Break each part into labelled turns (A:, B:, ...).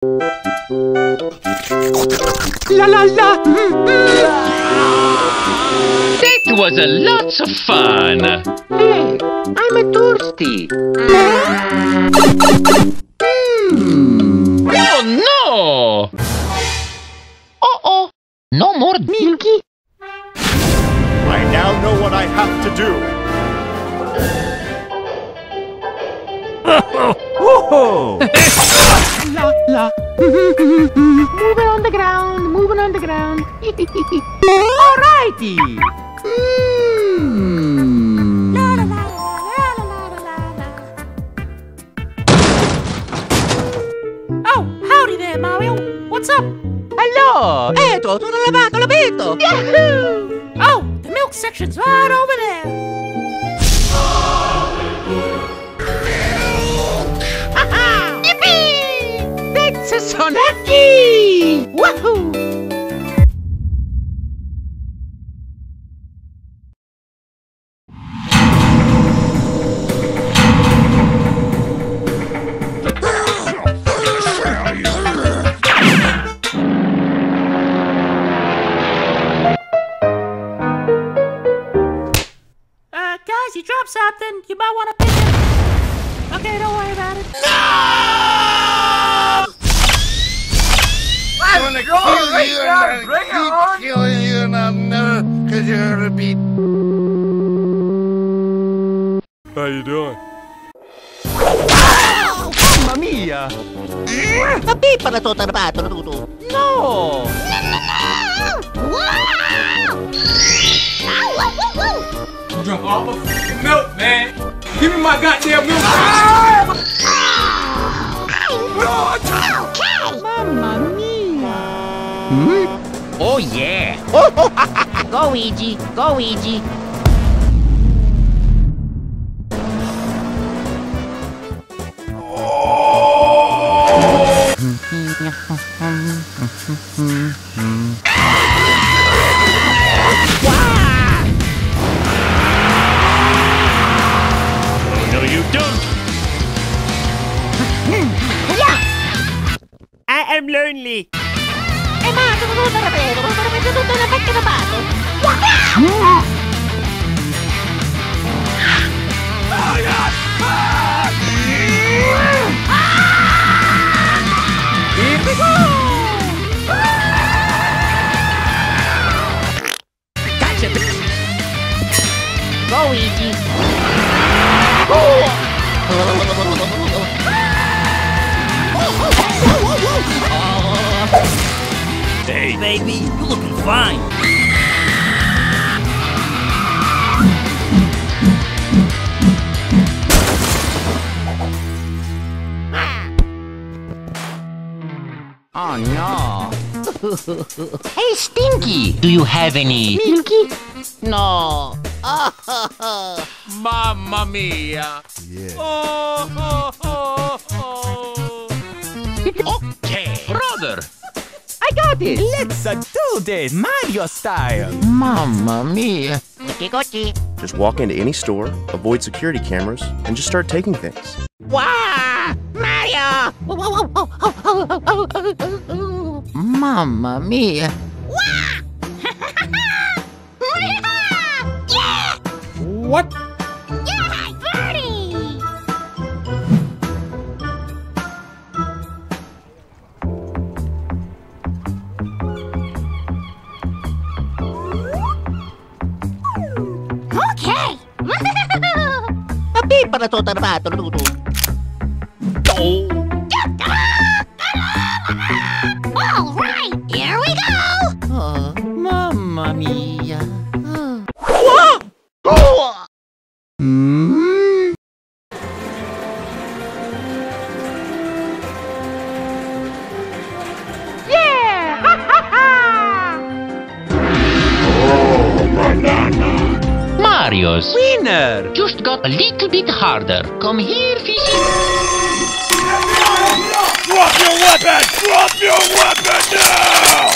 A: La la la!
B: That was a lots of fun!
A: Hey, I'm a thirsty.
B: Oh no!
A: Uh-oh, no more Milky.
C: I now know what I have to do. Whoa!
A: La la. Moving on the ground, moving on the ground. Alrighty.
D: Oh, howdy there, Mario. What's up?
A: Hello. Eto, tutto lavato, l'abito. Yahoo!
D: Oh, the milk section's right over there.
A: Yippee! That's a Sonaki! Woohoo!
D: Guys, you dropped something. You might want to pick it. Okay, don't worry about it.
C: I'm gonna kill you and keep killing you and I'm never gonna be.
E: How you doing?
A: Mamma mia! La pipa da tutto armato, tutto. No!
E: Drunk all my fucking milk, man. Give me my goddamn milk.
A: Mamma mia!
F: Oh yeah! Go Luigi! Go Luigi!
B: No, you don't!
D: I am lonely.
F: Ma tutto ripeto, tutto una pacca da pato!
A: Here we go! Gotcha!
F: Go Luigi!
B: Hey,
D: Baby, you're looking fine.
A: Oh no!
F: Hey Stinky! Do you have any
A: Milky?
F: No!
E: Mamma mia.
B: okay, brother!
A: I got it!
D: Let's do this Mario style.
A: Mamma mia!
F: Gochi!
C: Just walk into any store, avoid security cameras, and just start taking things.
F: Wow! Mario!
A: Mamma mia!
F: Yeah!
E: What?
F: Yeah! Birdie! Okay!
A: La pipa da tutto armato, tutto.
F: All right, here we go!
A: Oh, mamma mia! Mm?
D: Yeah! Ha ha ha!
B: Mario's
A: Winner!
B: just got a little bit harder. Come here, Fizzy.
C: Drop your weapon! Drop your weapon now!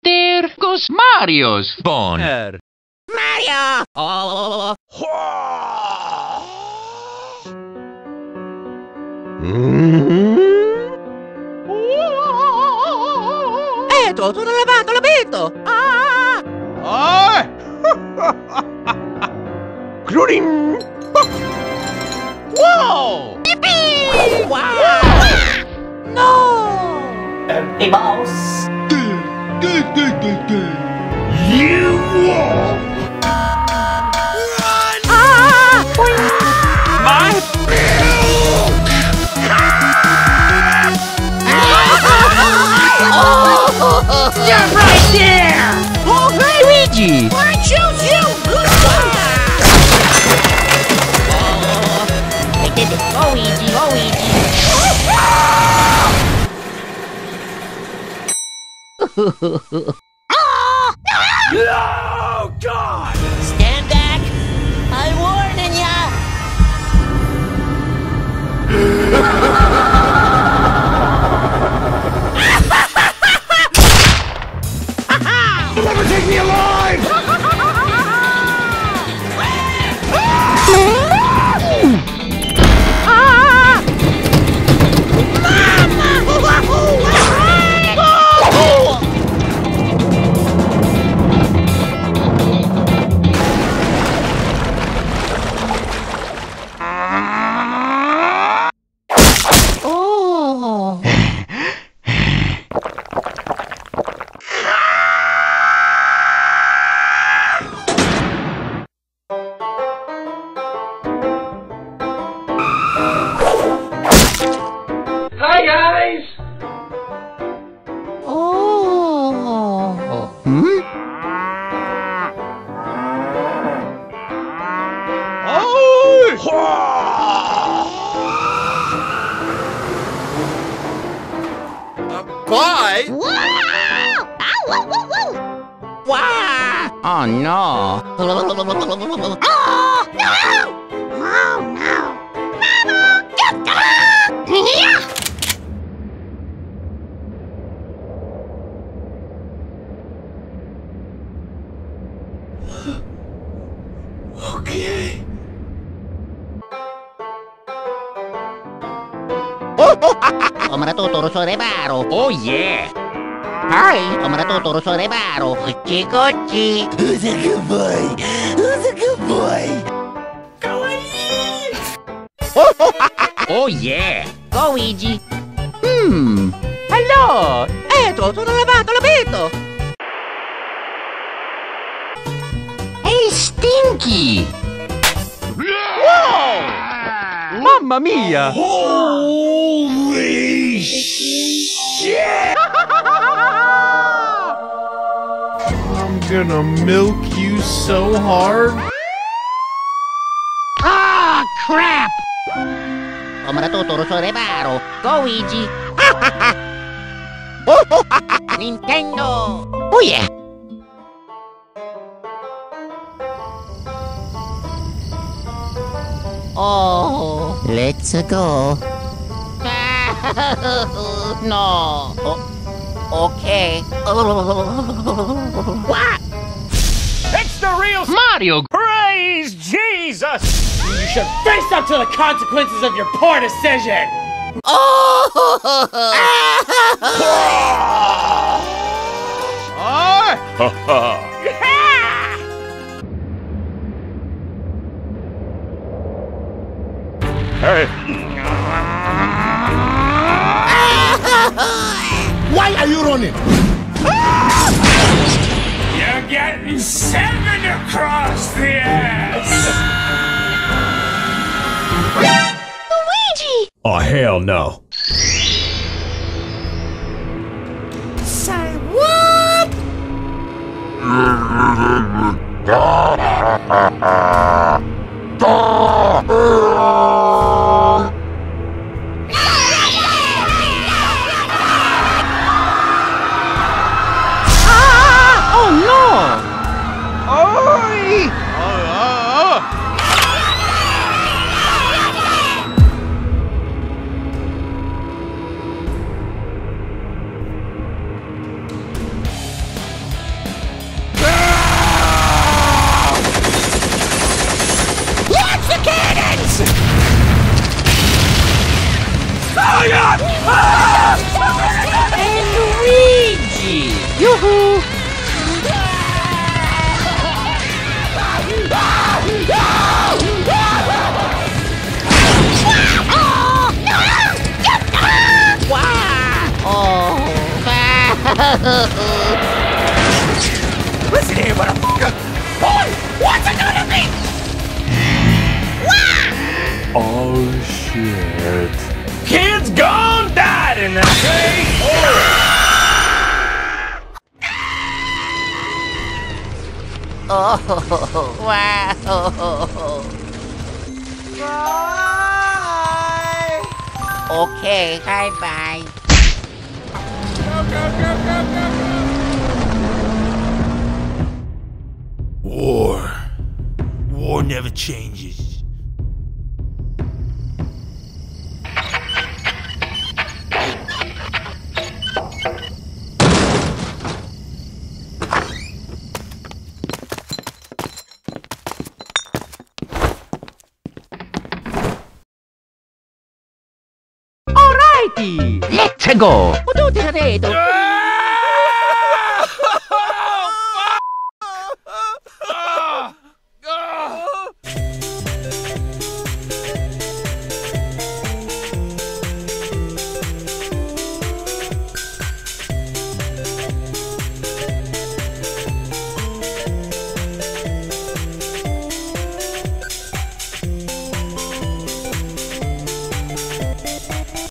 B: There goes Mario's phone.
F: Mario!
C: Hmm?
F: Eto, sono lavato, l'ho visto!
B: Wow!
F: Wow! No!
D: Hey, boss.
F: Jump right there!
B: Oh, hey, Luigi!
F: I choose you! Good I did it. Go, Luigi. Go, Luigi.
E: Oh, God!
F: Stand back! I'm warning ya!
C: You'll never take me alive!
E: Hi, guys!
C: Bye!
B: Oh, no.
C: Okay.
F: Ho matuturo sa reparo.
B: Oh, yeah!
F: Hi! Ho matuturo sa reparo. Kuchi-kuchi.
C: Who's a good boy? Who's a good boy?
B: Oh, yeah!
F: Go, Luigi.
B: Hello!
F: Eto, sono lavato, l'ho visto.
B: Hey, Stinky!
A: Mamma mia!
C: Holy shit! I'm gonna milk you so hard.
F: Ah, crap! Ho matuturo sa reparo. Go, Luigi. Nintendo. Oh, yeah. Oh, let's go. No. Okay. What?
E: It's the real
B: Mario!
E: Praise Jesus! You should face up to the consequences of your poor decision!
C: Why are you running?
E: You're getting seven across the ass!
F: Luigi!
E: Oh, hell no.
F: Say what?
A: Oh no!
F: Watch the cannons!
B: And Luigi!
A: Yoo-hoo!
E: Listen here, motherfucker! Boy, what's it gonna be? Oh shit. Kids gone died in that case!
F: Oh, wow. Bye. Okay, bye-bye.
E: War never changes.
A: Alrighty!
B: Let's go!
F: Tutti credo.